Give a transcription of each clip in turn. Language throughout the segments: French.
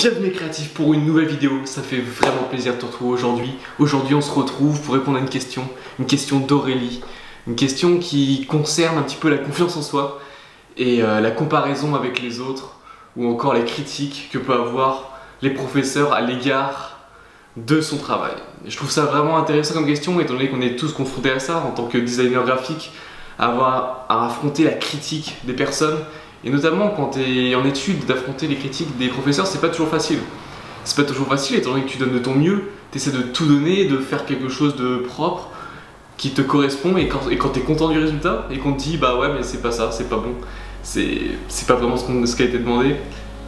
Bienvenue les créatifs pour une nouvelle vidéo, ça fait vraiment plaisir de te retrouver aujourd'hui. Aujourd'hui on se retrouve pour répondre à une question d'Aurélie. Une question qui concerne un petit peu la confiance en soi et la comparaison avec les autres ou encore les critiques que peuvent avoir les professeurs à l'égard de son travail. Et je trouve ça vraiment intéressant comme question étant donné qu'on est tous confrontés à ça en tant que designer graphique, à affronter la critique des personnes. Et notamment quand tu es en études, d'affronter les critiques des professeurs, c'est pas toujours facile. C'est pas toujours facile étant donné que tu donnes de ton mieux, tu essaies de tout donner, de faire quelque chose de propre, qui te correspond, et quand tu es content du résultat, et qu'on te dit bah ouais mais c'est pas ça, c'est pas bon, c'est pas vraiment ce qui a été demandé,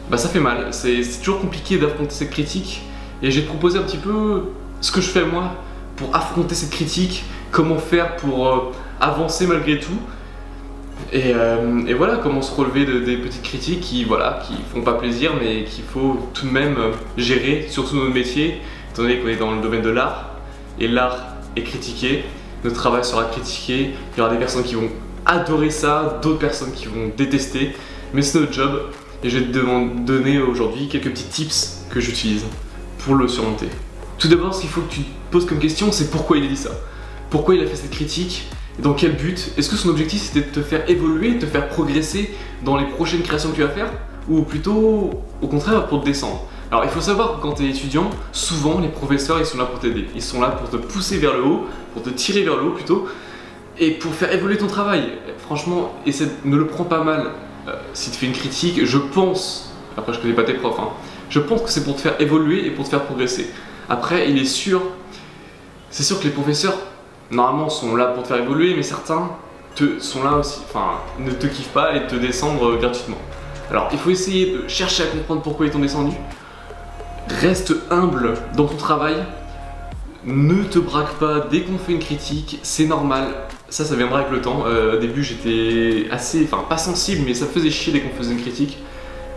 bah ça fait mal. C'est toujours compliqué d'affronter cette critique, et j'ai proposé un petit peu ce que je fais moi pour affronter cette critique, comment faire pour avancer malgré tout. Et voilà, comment se relever des petites critiques qui font pas plaisir mais qu'il faut tout de même gérer, surtout dans notre métier, étant donné qu'on est dans le domaine de l'art, et l'art est critiqué, notre travail sera critiqué, il y aura des personnes qui vont adorer ça, d'autres personnes qui vont détester, mais c'est notre job, et je vais te donner aujourd'hui quelques petits tips que j'utilise pour le surmonter. Tout d'abord, ce qu'il faut que tu te poses comme question, c'est pourquoi il a dit ça. Pourquoi il a fait cette critique? Dans quel but? Est-ce que son objectif c'était de te faire évoluer, de te faire progresser dans les prochaines créations que tu vas faire? Ou plutôt au contraire pour te descendre? Alors il faut savoir que quand tu es étudiant, souvent les professeurs ils sont là pour t'aider. Ils sont là pour te pousser vers le haut, pour te tirer vers le haut plutôt, et pour faire évoluer ton travail. Franchement, ne le prends pas mal. Si tu fais une critique, je pense, après je connais pas tes profs, hein, je pense que c'est pour te faire évoluer et pour te faire progresser. Après c'est sûr que les professeurs normalement sont là pour te faire évoluer, mais certains sont là aussi, ne te kiffent pas et te descendre gratuitement. Alors il faut essayer de chercher à comprendre pourquoi ils t'ont descendu. Reste humble dans ton travail. Ne te braque pas dès qu'on fait une critique, c'est normal. Ça viendra avec le temps. Au début j'étais assez, pas sensible, mais ça me faisait chier dès qu'on faisait une critique.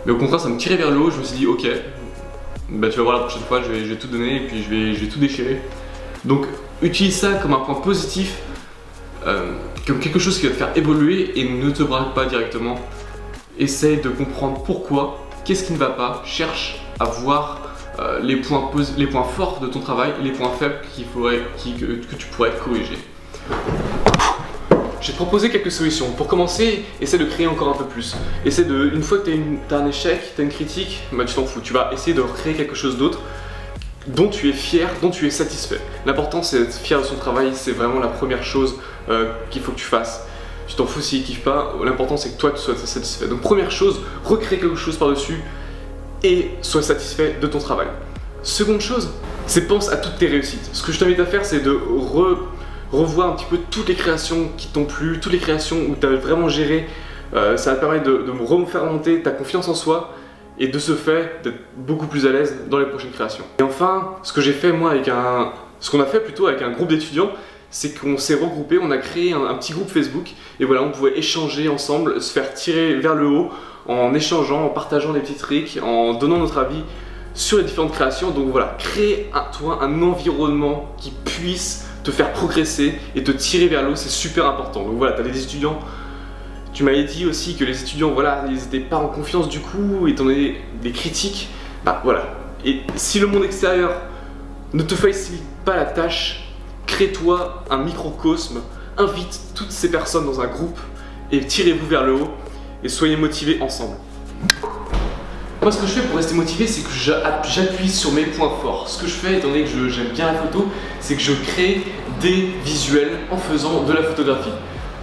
Mais au contraire ça me tirait vers le haut, je me suis dit ok, bah tu vas voir la prochaine fois, je vais tout donner et puis je vais tout déchirer. Donc utilise ça comme un point positif, comme quelque chose qui va te faire évoluer, et ne te braque pas directement. Essaye de comprendre pourquoi, qu'est-ce qui ne va pas, cherche à voir les points forts de ton travail et les points faibles que tu pourrais corriger. J'ai proposé quelques solutions. Pour commencer, essaie de créer encore un peu plus. Une fois que tu as un échec, tu as une critique, bah, tu t'en fous, tu vas essayer de recréer quelque chose d'autre dont tu es fier, dont tu es satisfait. L'important c'est d'être fier de son travail, c'est vraiment la première chose qu'il faut que tu fasses. Tu t'en fous s'il ne kiffe pas, l'important c'est que toi tu sois satisfait. Donc première chose, recrée quelque chose par-dessus et sois satisfait de ton travail. Seconde chose, c'est pense à toutes tes réussites. Ce que je t'invite à faire, c'est de revoir un petit peu toutes les créations qui t'ont plu, toutes les créations où tu as vraiment géré. Ça va te permettre de refaire monter ta confiance en soi, et de ce fait d'être beaucoup plus à l'aise dans les prochaines créations. Et enfin, ce que j'ai fait moi ce qu'on a fait plutôt avec un groupe d'étudiants, c'est qu'on s'est regroupé, on a créé un petit groupe Facebook, et voilà, on pouvait échanger ensemble, se faire tirer vers le haut en échangeant, en partageant des petits tricks, en donnant notre avis sur les différentes créations. Donc voilà, crée toi un environnement qui puisse te faire progresser et te tirer vers le haut, c'est super important. Donc voilà, tu as des étudiants. Tu m'avais dit aussi que les étudiants, voilà, ils n'étaient pas en confiance du coup, étant donné des critiques. Bah voilà. Et si le monde extérieur ne te facilite pas la tâche, crée-toi un microcosme, invite toutes ces personnes dans un groupe et tirez-vous vers le haut et soyez motivés ensemble. Moi, ce que je fais pour rester motivé, c'est que j'appuie sur mes points forts. Ce que je fais, étant donné que j'aime bien la photo, c'est que je crée des visuels en faisant de la photographie,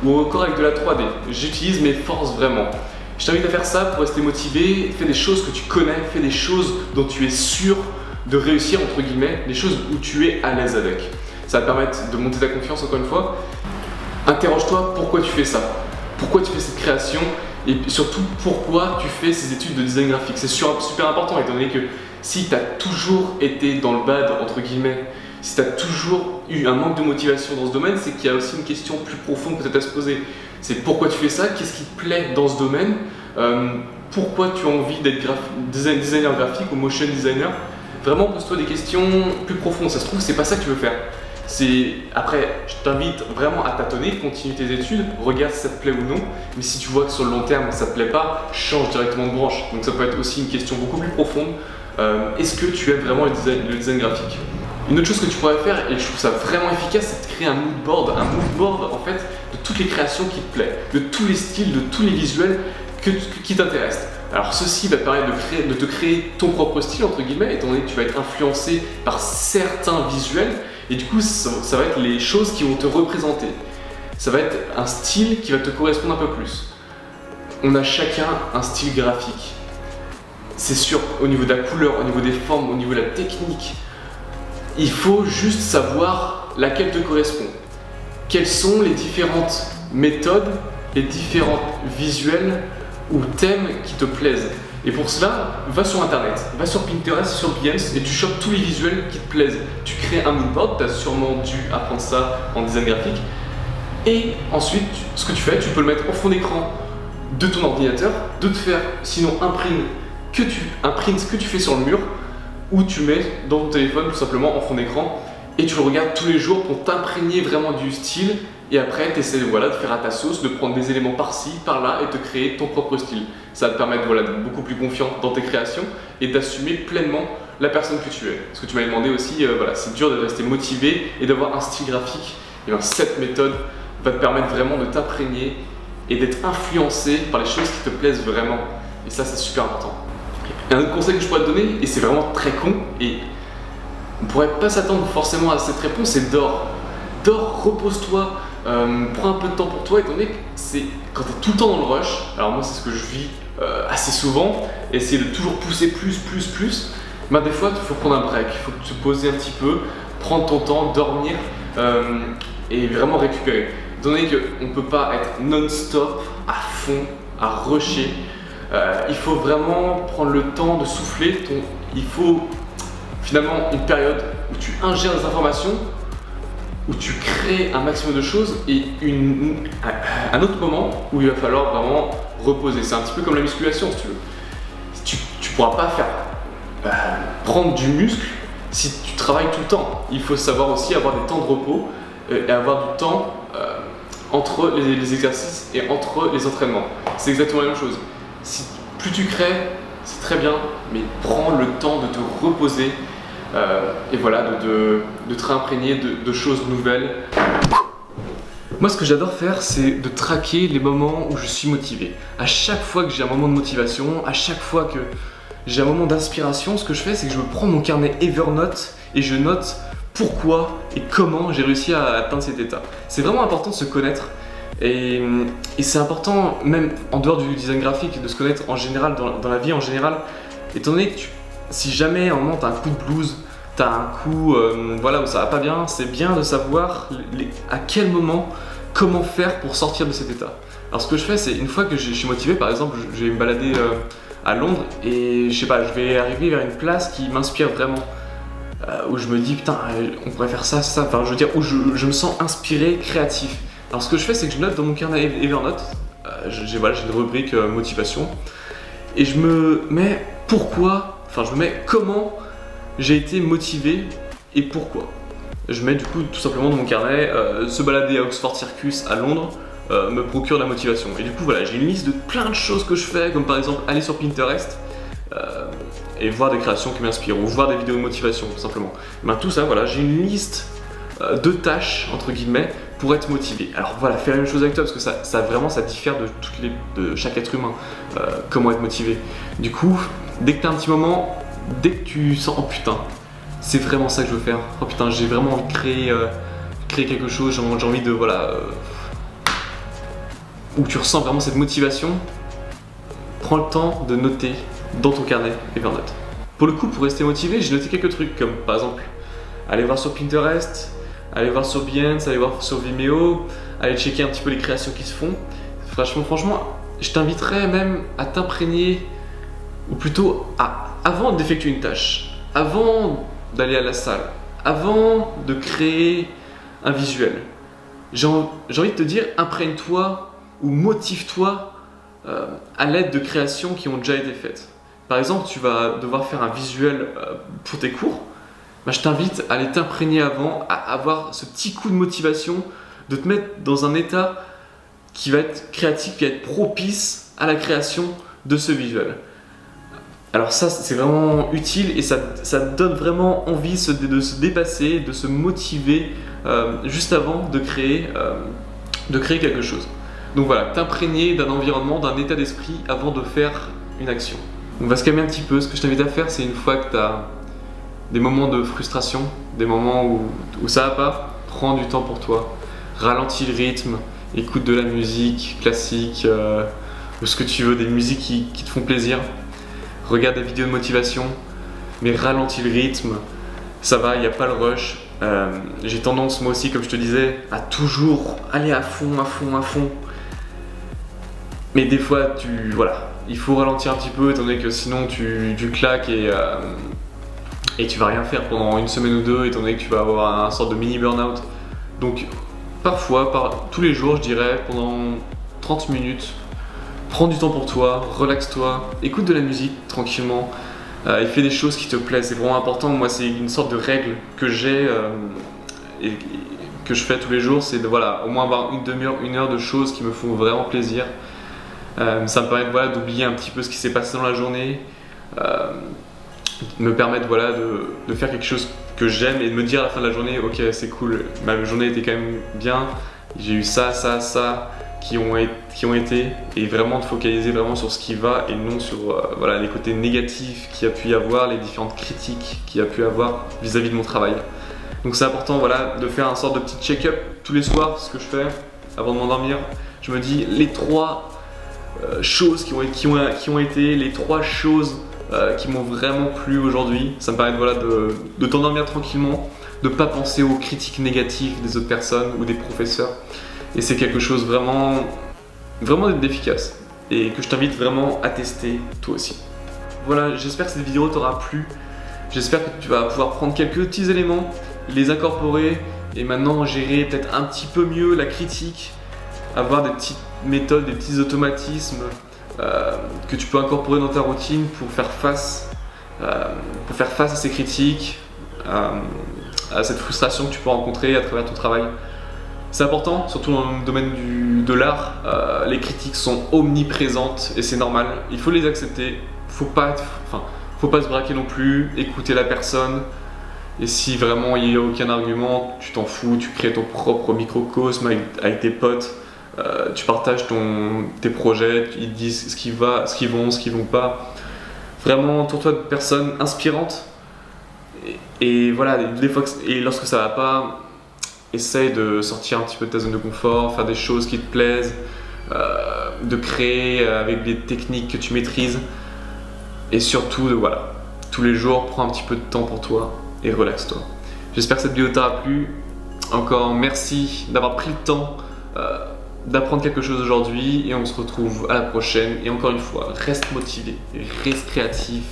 ou encore avec de la 3D. J'utilise mes forces vraiment. Je t'invite à faire ça pour rester motivé. Fais des choses que tu connais, fais des choses dont tu es sûr de réussir, entre guillemets, des choses où tu es à l'aise avec. Ça va te permettre de monter ta confiance encore une fois. Interroge-toi pourquoi tu fais ça, pourquoi tu fais cette création, et surtout pourquoi tu fais ces études de design graphique. C'est super important étant donné que si tu as toujours été dans le bad, entre guillemets, si tu as toujours eu un manque de motivation dans ce domaine, c'est qu'il y a aussi une question plus profonde peut-être à se poser. C'est pourquoi tu fais ça, qu'est-ce qui te plaît dans ce domaine, pourquoi tu as envie d'être designer graphique ou motion designer. Vraiment pose-toi des questions plus profondes, ça se trouve c'est pas ça que tu veux faire. Après, je t'invite vraiment à tâtonner, continue tes études, regarde si ça te plaît ou non, mais si tu vois que sur le long terme ça te plaît pas, change directement de branche. Donc ça peut être aussi une question beaucoup plus profonde est-ce que tu aimes vraiment le design graphique? Une autre chose que tu pourrais faire, et je trouve ça vraiment efficace, c'est de créer un mood board. Un mood board en fait de toutes les créations qui te plaisent, de tous les styles, de tous les visuels qui t'intéressent. Alors ceci va te permettre de te créer ton propre style entre guillemets, étant donné que tu vas être influencé par certains visuels, et du coup ça va être les choses qui vont te représenter. Ça va être un style qui va te correspondre un peu plus. On a chacun un style graphique. C'est sûr, au niveau de la couleur, au niveau des formes, au niveau de la technique, il faut juste savoir laquelle te correspond. Quelles sont les différentes méthodes, les différents visuels ou thèmes qui te plaisent. Et pour cela, va sur internet, va sur Pinterest, sur Behance et tu chopes tous les visuels qui te plaisent. Tu crées un mood board, tu as sûrement dû apprendre ça en design graphique. Et ensuite, ce que tu fais, tu peux le mettre en fond d'écran de ton ordinateur, de te faire, sinon imprime ce que tu fais sur le mur, ou tu mets dans ton téléphone tout simplement en fond d'écran et tu le regardes tous les jours pour t'imprégner vraiment du style, et après tu essaies voilà, de faire à ta sauce, de prendre des éléments par-ci, par-là et de créer ton propre style. Ça va te permettre voilà, d'être beaucoup plus confiant dans tes créations et d'assumer pleinement la personne que tu es. Parce que tu m'avais demandé aussi, voilà, c'est dur de rester motivé et d'avoir un style graphique. Et bien, cette méthode va te permettre vraiment de t'imprégner et d'être influencé par les choses qui te plaisent vraiment. Et ça, c'est super important. Et un autre conseil que je pourrais te donner, et c'est vraiment très con, et on ne pourrait pas s'attendre forcément à cette réponse, c'est dors. Dors, repose-toi, prends un peu de temps pour toi, étant donné que c'est quand tu es tout le temps dans le rush. Alors moi, c'est ce que je vis assez souvent, essayer de toujours pousser plus, ben des fois, il faut prendre un break, il faut te poser un petit peu, prendre ton temps, dormir et vraiment récupérer. Étant donné qu'on ne peut pas être non-stop, à fond, à rusher, il faut vraiment prendre le temps de souffler. Il faut finalement une période où tu ingères des informations, où tu crées un maximum de choses, et un autre moment où il va falloir vraiment reposer. C'est un petit peu comme la musculation, si tu veux. Tu ne pourras pas faire prendre du muscle si tu travailles tout le temps. Il faut savoir aussi avoir des temps de repos et avoir du temps entre les exercices et entre les entraînements. C'est exactement la même chose. Plus tu crées, c'est très bien, mais prends le temps de te reposer et voilà, de te réimprégner de choses nouvelles. Moi, ce que j'adore faire, c'est de traquer les moments où je suis motivé. À chaque fois que j'ai un moment de motivation, à chaque fois que j'ai un moment d'inspiration, ce que je fais, c'est que je me prends mon carnet Evernote et je note pourquoi et comment j'ai réussi à atteindre cet état. C'est vraiment important de se connaître. Et c'est important, même en dehors du design graphique, de se connaître en général, dans la vie en général, étant donné que si jamais à un moment tu as un coup de blues, tu as un coup voilà, où ça va pas bien, c'est bien de savoir à quel moment, comment faire pour sortir de cet état. Alors ce que je fais, c'est une fois que je suis motivé, par exemple, je vais me balader à Londres et je sais pas, je vais arriver vers une place qui m'inspire vraiment. Où je me dis putain, on pourrait faire ça, enfin je veux dire, où je me sens inspiré, créatif. Alors ce que je fais, c'est que je note dans mon carnet Evernote, j'ai une rubrique motivation, et je me mets comment j'ai été motivé et pourquoi. Je mets du coup tout simplement dans mon carnet, se balader à Oxford Circus à Londres me procure de la motivation. Et du coup voilà, j'ai une liste de plein de choses que je fais, comme par exemple aller sur Pinterest et voir des créations qui m'inspirent, ou voir des vidéos de motivation tout simplement. Et ben, tout ça, voilà, j'ai une liste de tâches entre guillemets pour être motivé. Alors voilà, fais la même chose avec toi, parce que ça diffère de chaque être humain, comment être motivé. Du coup, dès que tu as un petit moment, dès que tu sens oh putain, c'est vraiment ça que je veux faire, oh putain, j'ai vraiment envie de créer quelque chose, j'ai envie de voilà, où tu ressens vraiment cette motivation, prends le temps de noter dans ton carnet Evernote. Pour le coup, pour rester motivé, j'ai noté quelques trucs, comme par exemple aller voir sur Pinterest, aller voir sur Behance, aller voir sur Vimeo, aller checker un petit peu les créations qui se font. Franchement, je t'inviterais même à t'imprégner, ou plutôt avant d'effectuer une tâche, avant d'aller à la salle, avant de créer un visuel, j'ai envie de te dire, imprègne-toi ou motive-toi à l'aide de créations qui ont déjà été faites. Par exemple, tu vas devoir faire un visuel pour tes cours. Ben, je t'invite à aller t'imprégner avant, à avoir ce petit coup de motivation, de te mettre dans un état qui va être créatif, qui va être propice à la création de ce visuel. Alors ça, c'est vraiment utile et ça donne vraiment envie de se dépasser, de se motiver juste avant de créer quelque chose. Donc voilà, t'imprégner d'un environnement, d'un état d'esprit avant de faire une action. On va se calmer un petit peu. Ce que je t'invite à faire, c'est une fois que tu as des moments de frustration, des moments où ça va pas, prends du temps pour toi, ralentis le rythme, écoute de la musique classique ou ce que tu veux, des musiques qui te font plaisir. Regarde des vidéos de motivation, mais ralentis le rythme, ça va, il n'y a pas le rush. J'ai tendance, moi aussi, comme je te disais, à toujours aller à fond, à fond, à fond. Mais des fois, voilà, il faut ralentir un petit peu, étant donné que sinon tu claques et tu vas rien faire pendant une semaine ou deux, étant donné que tu vas avoir un sorte de mini burn-out. Donc, parfois, tous les jours, je dirais, pendant 30 minutes, prends du temps pour toi, relaxe-toi, écoute de la musique tranquillement et fais des choses qui te plaisent. C'est vraiment important. Moi, c'est une sorte de règle que j'ai et que je fais tous les jours, c'est de voilà, au moins avoir une demi-heure, une heure de choses qui me font vraiment plaisir. Ça me permet voilà, d'oublier un petit peu ce qui s'est passé dans la journée, me permettre voilà, de faire quelque chose que j'aime et de me dire à la fin de la journée, ok, c'est cool, ma journée était quand même bien, j'ai eu ça qui ont été, et vraiment de focaliser vraiment sur ce qui va et non sur voilà, les côtés négatifs qu'il y a pu y avoir, les différentes critiques qu'il y a pu y avoir vis-à-vis de mon travail. Donc c'est important voilà, de faire un sorte de petit check-up tous les soirs, ce que je fais avant de m'endormir. Je me dis les 3 choses qui ont été, les 3 choses qui m'ont vraiment plu aujourd'hui. Ça me permet voilà, de t'endormir tranquillement, de ne pas penser aux critiques négatives des autres personnes ou des professeurs. Et c'est quelque chose vraiment d'efficace et que je t'invite vraiment à tester toi aussi. Voilà, j'espère que cette vidéo t'aura plu. J'espère que tu vas pouvoir prendre quelques petits éléments, les incorporer et maintenant gérer peut-être un petit peu mieux la critique, avoir des petites méthodes, des petits automatismes que tu peux incorporer dans ta routine pour faire face à ces critiques, à cette frustration que tu peux rencontrer à travers ton travail. C'est important, surtout dans le domaine de l'art, les critiques sont omniprésentes et c'est normal, il faut les accepter, faut pas se braquer non plus, écouter la personne et si vraiment il n'y a aucun argument, tu t'en fous, tu crées ton propre microcosme avec tes potes, tu partages tes projets, ils te disent ce qui va, ce qui vont pas. Vraiment, entoure-toi de personnes inspirantes et voilà, et lorsque ça va pas, essaye de sortir un petit peu de ta zone de confort, faire des choses qui te plaisent, de créer avec des techniques que tu maîtrises et surtout voilà, tous les jours prends un petit peu de temps pour toi et relaxe-toi. J'espère que cette vidéo t'aura plu. Encore merci d'avoir pris le temps d'apprendre quelque chose aujourd'hui et on se retrouve à la prochaine et encore une fois, reste motivé, reste créatif,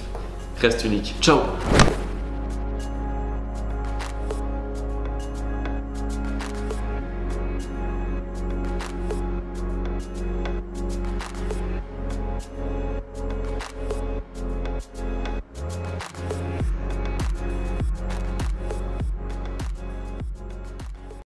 reste unique. Ciao!